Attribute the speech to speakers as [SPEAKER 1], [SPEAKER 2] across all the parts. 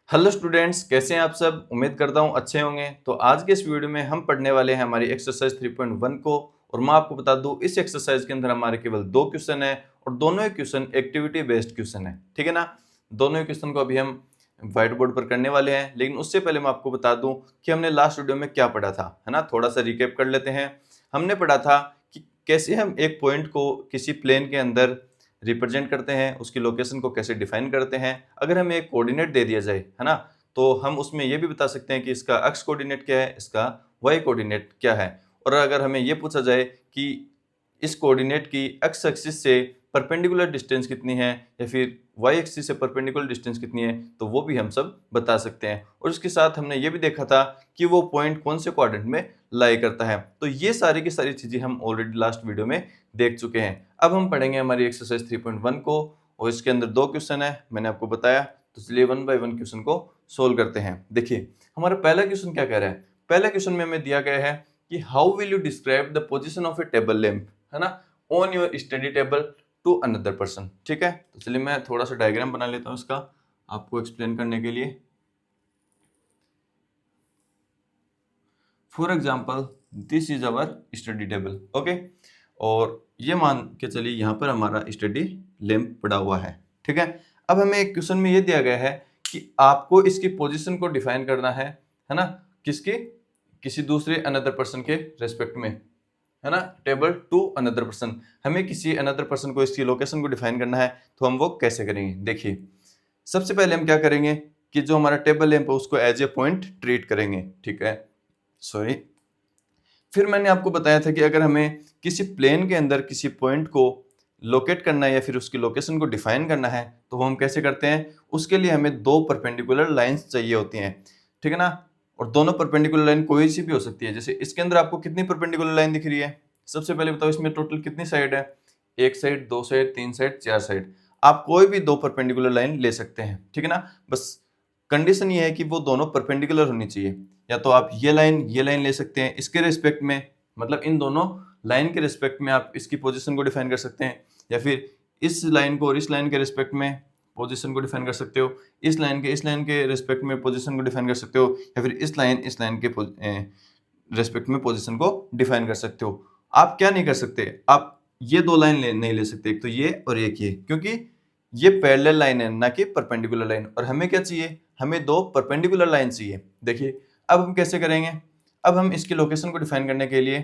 [SPEAKER 1] Hello students, कैसे हैं आप सब। उम्मीद करता हूं अच्छे होंगे। तो आज के इस वीडियो में हम पढ़ने वाले हैं हमारी एक्सरसाइज 3.1 को। और मैं आपको बता दूं, इस एक्सरसाइज के अंदर हमारे केवल 2 क्वेश्चन है और दोनों ही क्वेश्चन एक्टिविटी बेस्ड क्वेश्चन है। ठीक है ना। दोनों ही क्वेश्चन को अभी हम व्हाइट बोर्ड पर करने वाले हैं, लेकिन उससे पहले मैं आपको बता दूं कि हमने लास्ट वीडियो में क्या पढ़ा था, है ना। थोड़ा सा रिकेप कर लेते हैं। हमने पढ़ा था कि कैसे हम एक पॉइंट को किसी प्लेन के अंदर रिप्रेजेंट करते हैं, उसकी लोकेशन को कैसे डिफाइन करते हैं। अगर हमें एक कोऑर्डिनेट दे दिया जाए, है ना, तो हम उसमें ये भी बता सकते हैं कि इसका एक्स कोऑर्डिनेट क्या है, इसका वाई कोऑर्डिनेट क्या है। और अगर हमें ये पूछा जाए कि इस कोऑर्डिनेट की एक्स एक्सिस से परपेंडिकुलर डिस्टेंस कितनी है या फिर वाई एक्सिस से परपेंडिकुलर डिस्टेंस कितनी है, तो वो भी हम सब बता सकते हैं। और उसके साथ हमने ये भी देखा था कि वो पॉइंट कौन से क्वाड्रेंट में लाई करता है। तो ये सारी की सारी चीजें हम ऑलरेडी लास्ट वीडियो में देख चुके हैं। अब हम पढ़ेंगे हमारी एक्सरसाइज 3.1 को, और इसके अंदर 2 क्वेश्चन है, मैंने आपको बताया। तो चलिए 1 बाय 1 क्वेश्चन को सोल्व करते हैं। देखिए हमारा पहला क्वेश्चन क्या कह रहा है। पहला क्वेश्चन में हमें दिया गया है कि how will you describe the position of a table lamp, है ना, on your study table to another person. ठीक है, तो चलिए मैं थोड़ा सा डायग्राम बना लेता हूँ इसका आपको एक्सप्लेन करने के लिए। For example this is our study table, okay. और ये मान के चलिए यहाँ पर हमारा स्टडी लैंप पड़ा हुआ है। ठीक है, अब हमें एक क्वेश्चन में ये दिया गया है कि आपको इसकी पोजीशन को डिफाइन करना है ना, किसकी, किसी दूसरे अनदर पर्सन के रेस्पेक्ट में, है ना। टेबल टू अनदर पर्सन, हमें किसी अनदर पर्सन को इसकी लोकेशन को डिफाइन करना है। तो हम वो कैसे करेंगे, देखिए सबसे पहले हम क्या करेंगे कि जो हमारा टेबल लैंप है उसको एज ए पॉइंट ट्रीट करेंगे। ठीक है, सॉरी। फिर मैंने आपको बताया था कि अगर हमें किसी प्लेन के अंदर किसी पॉइंट को लोकेट करना है या फिर उसकी लोकेशन को डिफाइन करना है, तो वो हम कैसे करते हैं। उसके लिए हमें 2 परपेंडिकुलर लाइंस चाहिए होती हैं। ठीक है ना। और दोनों परपेंडिकुलर लाइन कोई सी भी हो सकती है। जैसे इसके अंदर आपको कितनी परपेंडिकुलर लाइन दिख रही है, सबसे पहले बताओ इसमें टोटल कितनी साइड है। एक साइड, दो साइड, तीन साइड, चार साइड। आप कोई भी 2 परपेंडिकुलर लाइन ले सकते हैं। ठीक है ना। बस कंडीशन ये है कि वो दोनों परपेंडिकुलर होनी चाहिए। या तो आप ये लाइन ले सकते हैं इसके रिस्पेक्ट में, मतलब इन दोनों लाइन के रिस्पेक्ट में आप इसकी पोजीशन को डिफाइन कर सकते हैं। या फिर इस लाइन को और इस लाइन के रिस्पेक्ट में पोजीशन को डिफाइन कर सकते हो। इस लाइन के रिस्पेक्ट में पोजीशन को डिफाइन कर सकते हो। या फिर इस लाइन के रिस्पेक्ट में पोजीशन को डिफाइन कर सकते हो। आप क्या नहीं कर सकते, आप ये दो लाइन नहीं ले सकते, एक तो ये और एक ये, क्योंकि ये पैरेलल लाइन है ना कि परपेंडिकुलर लाइन। और हमें क्या चाहिए, हमें 2 परपेंडिकुलर लाइन चाहिए। देखिए अब हम कैसे करेंगे। अब हम इसकी लोकेशन को डिफाइन करने के लिए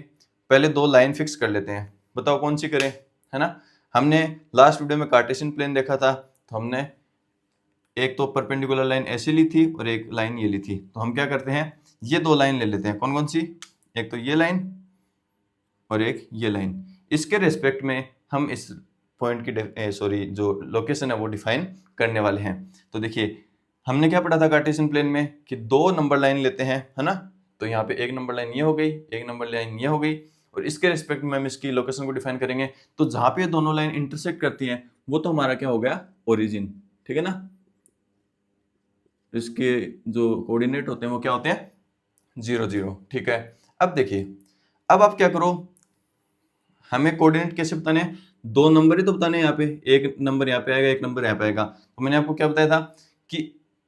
[SPEAKER 1] पहले 2 लाइन फिक्स कर लेते हैं। बताओ कौन सी करें, है ना। हमने लास्ट वीडियो में कार्टेशियन प्लेन देखा था, तो हमने एक तो परपेंडिकुलर लाइन ऐसे ली थी और एक लाइन ये ली थी। तो हम क्या करते हैं, ये 2 लाइन ले लेते हैं। कौन कौन सी, एक तो ये लाइन और एक ये लाइन। इसके रेस्पेक्ट में हम इस पॉइंट की सॉरी जो लोकेशन है वो डिफाइन करने वाले हैं। तो देखिए हमने क्या पढ़ा था कार्टेशियन प्लेन में कि 2 नंबर लाइन लेते हैं, है ना। तो यहाँ पे 1 नंबर लाइन ये हो गई, 1 नंबर लाइन ये हो गई, और इसके रिस्पेक्ट में हम इसकी लोकेशन को डिफाइन करेंगे। तो जहाँ पे दोनों लाइन इंटरसेक्ट करती हैं वो तो हमारा क्या हो गया, ओरिजिन। ठीक है ना। इसके जो कोऑर्डिनेट होते हैं वो क्या होते हैं, 0 0। ठीक है, अब देखिए, अब आप क्या करो, हमें कोऑर्डिनेट कैसे बताने हैं, 2 नंबर ही तो बताने हैं। यहाँ पे एक नंबर यहाँ पे आएगा, एक नंबर यहाँ पे आएगा। तो मैंने आपको क्या बताया था कि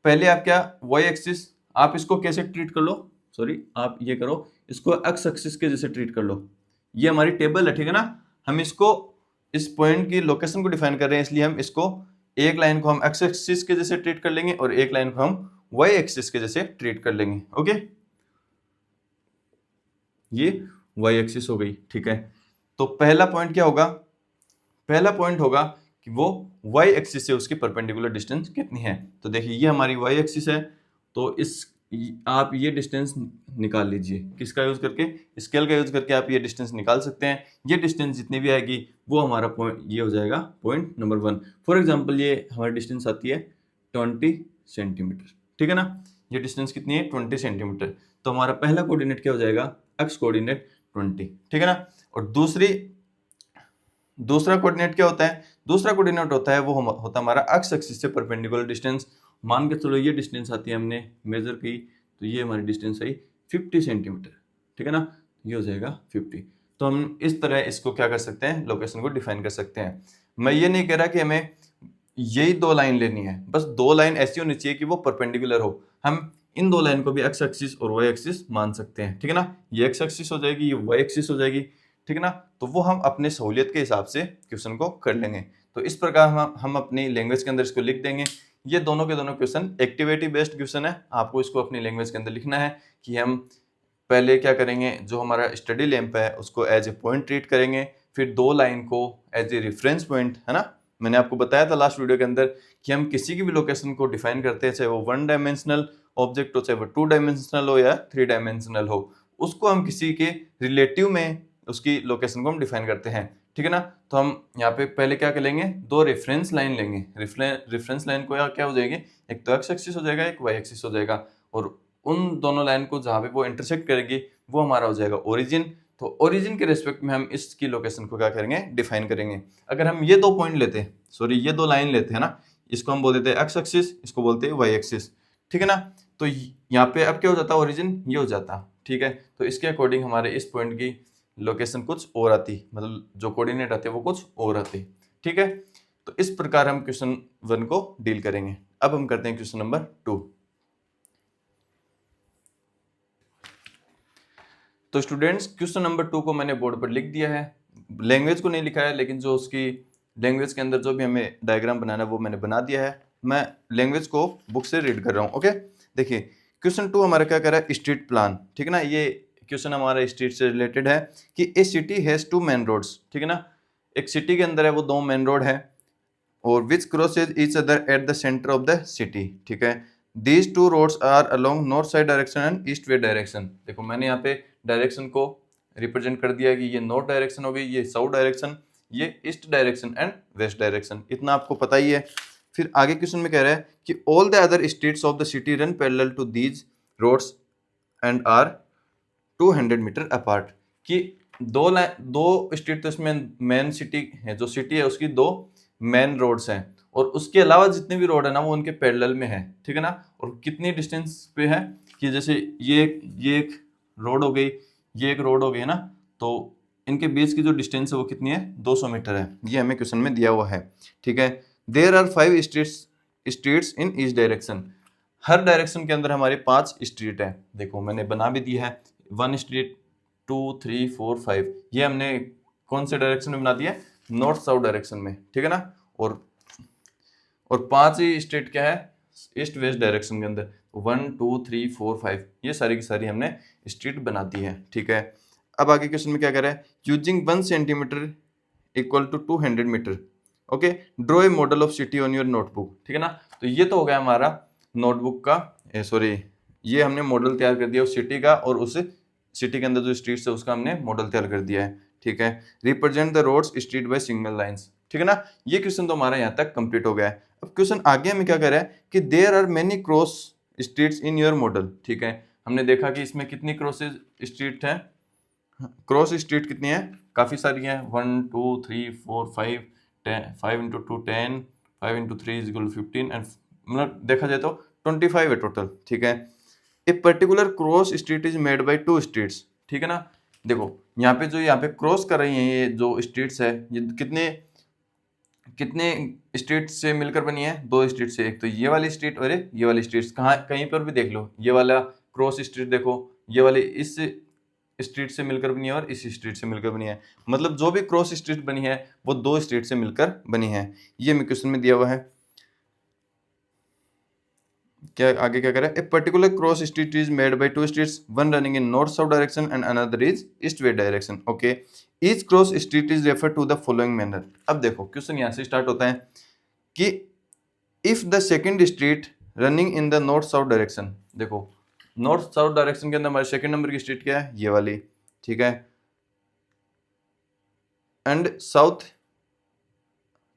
[SPEAKER 1] पहले आप क्या, वाई एक्सिस, आप इसको कैसे ट्रीट कर लो, सॉरी आप ये करो, इसको एक्स एक्सिस के जैसे ट्रीट कर लो। ये हमारी टेबल है, ठीक है ना। हम इसको इस पॉइंट की लोकेशन को डिफाइन कर रहे हैं, इसलिए हम इसको एक लाइन को हम एक्स एक्सिस के जैसे ट्रीट कर लेंगे और एक लाइन को हम वाई एक्सिस के जैसे ट्रीट कर लेंगे। ओके, ये वाई एक्सिस हो गई। ठीक है, तो पहला पॉइंट क्या होगा, पहला पॉइंट होगा कि वो वाई एक्सिस से उसकी परपेंडिकुलर डिस्टेंस कितनी है। तो देखिए ये हमारी वाई एक्सिस है, तो इस आप ये डिस्टेंस निकाल लीजिए, किसका यूज करके, स्केल का यूज करके आप ये डिस्टेंस निकाल सकते हैं। ये डिस्टेंस जितनी भी आएगी वो हमारा पॉइंट ये हो जाएगा पॉइंट नंबर 1। फॉर एग्जाम्पल ये हमारी डिस्टेंस आती है 20 सेंटीमीटर। ठीक है ना, ये डिस्टेंस कितनी है, 20 सेंटीमीटर। तो हमारा पहला कोऑर्डिनेट क्या हो जाएगा, एक्स कोऑर्डिनेट 20। ठीक है ना। और दूसरा कोऑर्डिनेट क्या होता है, दूसरा कोऑर्डिनेट होता है वो होता है हमारा एक्स एक्सिस से परपेंडिकुलर डिस्टेंस। मान के चलो ये डिस्टेंस आती है, हमने मेजर की, तो ये हमारी डिस्टेंस आई 50 सेंटीमीटर। ठीक है ना, ये हो जाएगा 50। तो हम इस तरह इसको क्या कर सकते हैं, लोकेशन को डिफाइन कर सकते हैं। मैं ये नहीं कह रहा कि हमें यही दो लाइन लेनी है, बस दो लाइन ऐसी होनी चाहिए कि वो परपेंडिकुलर हो। हम इन दो लाइन को भी एक्स एक्सिस और वाई एक्सिस मान सकते हैं, ठीक है ना। ये एक्स एक्सिस हो जाएगी, ये वाई एक्सिस हो जाएगी, ठीक है ना। तो वो हम अपने सहूलियत के हिसाब से क्वेश्चन को कर लेंगे। तो इस प्रकार हम अपनी लैंग्वेज के अंदर इसको लिख देंगे। ये दोनों के दोनों क्वेश्चन एक्टिविटी बेस्ड क्वेश्चन है। आपको इसको अपनी लैंग्वेज के अंदर लिखना है कि हम पहले क्या करेंगे, जो हमारा स्टडी लैंप है उसको एज ए पॉइंट ट्रीट करेंगे, फिर दो लाइन को एज ए रेफरेंस पॉइंट, है ना। मैंने आपको बताया था लास्ट वीडियो के अंदर कि हम किसी की भी लोकेशन को डिफाइन करते हैं, चाहे वो 1 डायमेंशनल ऑब्जेक्ट हो, चाहे वो 2 डायमेंशनल हो या 3 डायमेंशनल हो, उसको हम किसी के रिलेटिव में उसकी लोकेशन को हम डिफाइन करते हैं, ठीक है ना। तो हम यहाँ पे पहले क्या करेंगे, दो रेफरेंस लाइन लेंगे। रेफरेंस लाइन को क्या हो जाएगी, एक तो एक्स एक्सिस हो जाएगा, एक वाई एक्सिस हो जाएगा, और उन दोनों लाइन को जहाँ पे वो इंटरसेक्ट करेगी वो हमारा हो जाएगा ओरिजिन। तो ओरिजिन के रेस्पेक्ट में हम इसकी लोकेशन को क्या करेंगे, डिफाइन करेंगे। अगर हम ये दो पॉइंट लेते हैं, सॉरी ये दो लाइन लेते हैं ना, इसको हम बोल देते हैं एक्स एक्सिस, इसको बोलते हैं वाई एक्सिस, ठीक है ना। तो यहाँ पे अब क्या हो जाता है, ओरिजिन ये हो जाता, ठीक है। तो इसके अकॉर्डिंग हमारे इस पॉइंट की लोकेशन कुछ और आती, मतलब जो कोऑर्डिनेट आते वो कुछ और आते, ठीक है। तो इस प्रकार हम क्वेश्चन 1 को डील करेंगे। अब हम करते हैं क्वेश्चन नंबर 2। तो स्टूडेंट्स क्वेश्चन नंबर 2 को मैंने बोर्ड पर लिख दिया है, लैंग्वेज को नहीं लिखा है, लेकिन जो उसकी लैंग्वेज के अंदर जो भी हमें डायग्राम बनाना है वो मैंने बना दिया है। मैं लैंग्वेज को बुक से रीड कर रहा हूँ, ओके। देखिए क्वेश्चन 2 हमारा क्या कर रहा है, स्ट्रीट प्लान, ठीक है ना। ये क्वेश्चन हमारा स्ट्रीट से रिलेटेड है कि ए सिटी हैज 2 मेन रोड्स, ठीक है ना। एक सिटी के अंदर है वो 2 मेन रोड है, और which crosses each other at the centre of the city, ठीक है। These 2 roads are along north side direction and east west direction. देखो मैंने यहाँ पे डायरेक्शन को रिप्रेजेंट कर दिया कि ये नॉर्थ डायरेक्शन हो गई, ये साउथ डायरेक्शन, ये east direction and west direction, इतना आपको पता ही है। फिर आगे क्वेश्चन में कह रहा है कि all the other streets of the city run parallel to these roads and are 200 metre apart. कि दो स्ट्रीट, तो इसमें मेन सिटी है, जो सिटी है उसकी 2 मेन रोड्स हैं, और उसके अलावा जितने भी रोड है ना वो उनके पैरेलल में है, ठीक है ना। और कितनी डिस्टेंस पे है, कि जैसे ये एक रोड हो गई, ये एक रोड हो गई, है ना। तो इनके बीच की जो डिस्टेंस है वो कितनी है, 200 मीटर है। ये हमें क्वेश्चन में दिया हुआ है, ठीक है। There are 5 streets in each direction. हर डायरेक्शन के अंदर हमारे 5 स्ट्रीट है। देखो मैंने बना भी दिया है, 1 स्ट्रीट 2 3 4 5, ये हमने कौन से डायरेक्शन में बना दिया है, नॉर्थ साउथ डायरेक्शन में, ठीक है ना। और 5 ही स्ट्रीट क्या है, ईस्ट वेस्ट डायरेक्शन के अंदर, 1 2 3 4 5, ये सारी की सारी हमने स्ट्रीट बना दी है, ठीक है। अब आगे क्वेश्चन में क्या कह रहा है, using 1 centimetre equal to 200 metre, okay, draw a model of city on your notebook, ठीक है ना। तो ये तो हो गया हमारा नोटबुक का, सॉरी ये हमने मॉडल तैयार कर दिया उस सिटी का, और उस सिटी के अंदर जो स्ट्रीट्स है उसका हमने मॉडल तैयार कर दिया है, ठीक है। Represent the roads street by single lines, ठीक है ना। ये क्वेश्चन तो हमारा यहाँ तक कंप्लीट हो गया है। अब क्वेश्चन आगे हमें क्या कह रहा है कि there are many cross streets in your model, ठीक है। हमने देखा कि इसमें कितनी क्रॉसेज स्ट्रीट है, क्रॉस स्ट्रीट कितनी है, काफी सारी है, 1 2 3 4 5 10, 5 × 2 10, 5 × 3 = 15, एंड मतलब देखा जाए तो 25 है टोटल, ठीक है। ए particular cross street is made by 2 streets, ठीक है ना। देखो यहाँ पे क्रॉस कर रही हैं ये जो स्ट्रीट्स है, ये कितने स्ट्रीट से मिलकर बनी है, 2 स्ट्रीट से। एक तो ये वाली स्ट्रीट और ये वाली स्ट्रीट, कहाँ कहीं पर भी देख लो, ये वाला क्रॉस स्ट्रीट देखो, ये वाली इस स्ट्रीट से मिलकर बनी है और इस स्ट्रीट से मिलकर बनी है, मतलब जो भी क्रॉस स्ट्रीट बनी है वो 2 स्ट्रीट से मिलकर बनी है। ये हमें क्वेश्चन में दिया हुआ है। क्या आगे क्या करें, a particular cross street is made by 2 streets, one running in north south direction and another is east west direction, okay. Each cross street is refer to the following manner. अब देखो क्वेश्चन यहाँ से start होता है कि if the second street running in the north south direction, देखो north south direction के अंदर हमारे सेकंड नंबर की स्ट्रीट क्या है, ये वाली, ठीक है, एंड साउथ,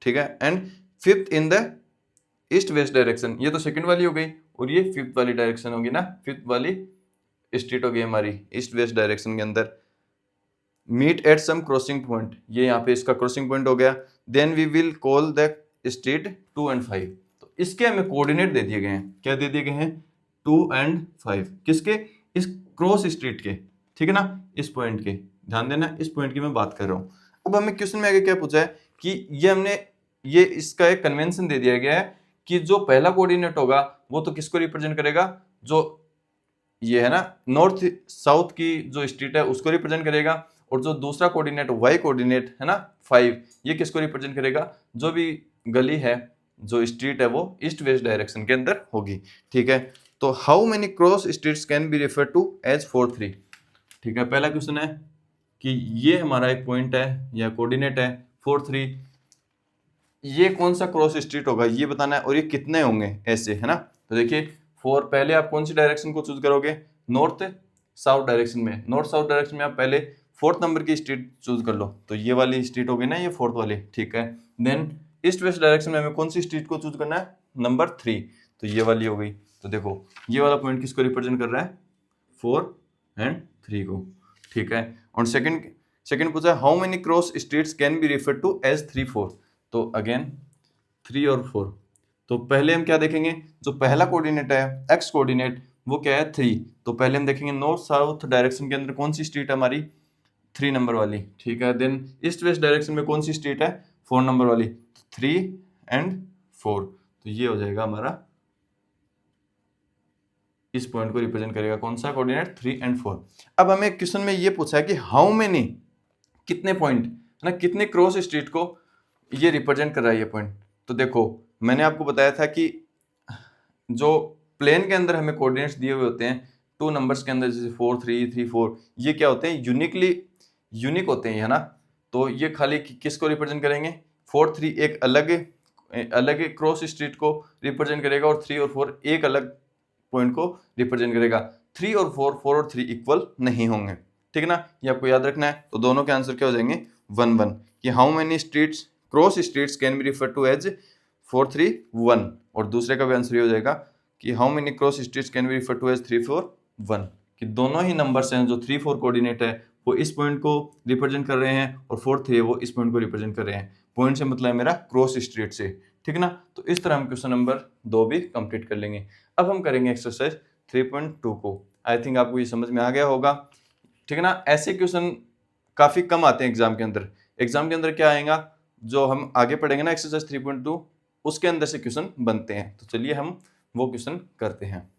[SPEAKER 1] ठीक है, and fifth in the east west direction, ये तो सेकंड वाली हो गई, और ये फिफ्थ वाली डायरेक्शन होगी ना, फिफ्थ वाली स्ट्रीट हो गई हमारी ईस्ट वेस्ट डायरेक्शन के अंदर। Meet at some crossing point, ये यहाँ पे इसका क्रॉसिंग पॉइंट हो गया, then we will call the street 2 और 5। तो इसके हमें कोऑर्डिनेट दे दिए गए हैं, क्या दे दिए गए हैं, 2 और 5, किसके, इस क्रॉस स्ट्रीट के, ठीक है ना, इस पॉइंट के, ध्यान देना इस पॉइंट की मैं बात कर रहा हूँ। अब हमें क्वेश्चन में आगे क्या पूछा है कि ये हमने ये इसका एक कन्वेंशन दे दिया गया है कि जो पहला कोऑर्डिनेट होगा वो तो किसको रिप्रेजेंट करेगा, जो ये है ना नॉर्थ साउथ की जो स्ट्रीट है उसको रिप्रेजेंट करेगा, और जो दूसरा कोऑर्डिनेट वाई कोऑर्डिनेट है ना 5, ये किसको रिप्रेजेंट करेगा, जो भी गली है जो स्ट्रीट है वो ईस्ट वेस्ट डायरेक्शन के अंदर होगी। ठीक है, तो how many cross streets can be refer to as 4 3। ठीक है, पहला क्वेश्चन है कि ये हमारा एक पॉइंट है या कोऑर्डिनेट है 4 3, ये कौन सा क्रॉस स्ट्रीट होगा ये बताना है, और ये कितने होंगे ऐसे, है ना। तो देखिए 4, पहले आप कौन सी डायरेक्शन को चूज करोगे, नॉर्थ साउथ डायरेक्शन में, नॉर्थ साउथ डायरेक्शन में आप पहले 4th नंबर की स्ट्रीट चूज कर लो, तो ये वाली स्ट्रीट होगी ना, ये 4th वाली। ठीक है, देन ईस्ट वेस्ट डायरेक्शन में हमें कौन सी स्ट्रीट को चूज करना है, नंबर 3, तो ये वाली हो गई। तो देखो ये वाला पॉइंट किसको रिप्रेजेंट कर रहा है, 4 एंड 3 को। ठीक है, और सेकंड पूछा है how many cross streets can be refer to as 3 4, तो अगेन 3 और 4। तो पहले हम क्या देखेंगे, जो पहला कोऑर्डिनेट है एक्स कोऑर्डिनेट वो क्या है 3, तो पहले हम देखेंगे नॉर्थ साउथ डायरेक्शन के अंदर कौन सी स्ट्रीट है हमारी, 3 नंबर वाली। ठीक है, देन ईस्ट वेस्ट डायरेक्शन में कौन सी स्ट्रीट है, 4 नंबर वाली, 3 एंड 4, तो ये हो जाएगा हमारा, इस पॉइंट को रिप्रेजेंट करेगा कौन सा कोऑर्डिनेट, 3 एंड 4। अब हमें क्वेश्चन में ये पूछा है कि हाउ मेनी, कितने पॉइंट है ना, कितने क्रॉस स्ट्रीट को ये रिप्रेजेंट कर रहा है ये पॉइंट। तो देखो मैंने आपको बताया था कि जो प्लेन के अंदर हमें कोऑर्डिनेट्स दिए हुए होते हैं 2 नंबर्स के अंदर, जैसे 4 3 3 4, ये क्या होते हैं, यूनिक होते हैं, है ना। तो ये खाली किसको रिप्रेजेंट करेंगे, 4 3 एक अलग क्रॉस स्ट्रीट को रिप्रेजेंट करेगा, और 3 और 4 एक अलग पॉइंट को रिप्रेजेंट करेगा। 3 और 4 और 3 इक्वल नहीं होंगे। ठीक है ना, ये आपको याद रखना है। तो दोनों के आंसर क्या हो जाएंगे 1 1, कि how many streets cross streets can be refer to as 4 3 1, और दूसरे का भी आंसर ये हो जाएगा कि how many cross streets can be refer to as 3 4 1, कि दोनों ही नंबर्स हैं जो 3 4 कोऑर्डिनेट है वो इस पॉइंट को रिप्रेजेंट कर रहे हैं, और 4 3 वो इस पॉइंट को रिप्रेजेंट कर रहे हैं। पॉइंट से मतलब है मेरा क्रॉस स्ट्रीट से। ठीक है ना, तो इस तरह हम क्वेश्चन नंबर 2 भी कंप्लीट कर लेंगे। अब हम करेंगे एक्सरसाइज 3.2 को। आई थिंक आपको ये समझ में आ गया होगा। ठीक है ना, ऐसे क्वेश्चन काफी कम आते हैं एग्जाम के अंदर। एग्जाम के अंदर क्या आएगा, जो हम आगे पढ़ेंगे ना एक्सरसाइज 3.2, उसके अंदर से क्वेश्चन बनते हैं। तो चलिए हम वो क्वेश्चन करते हैं।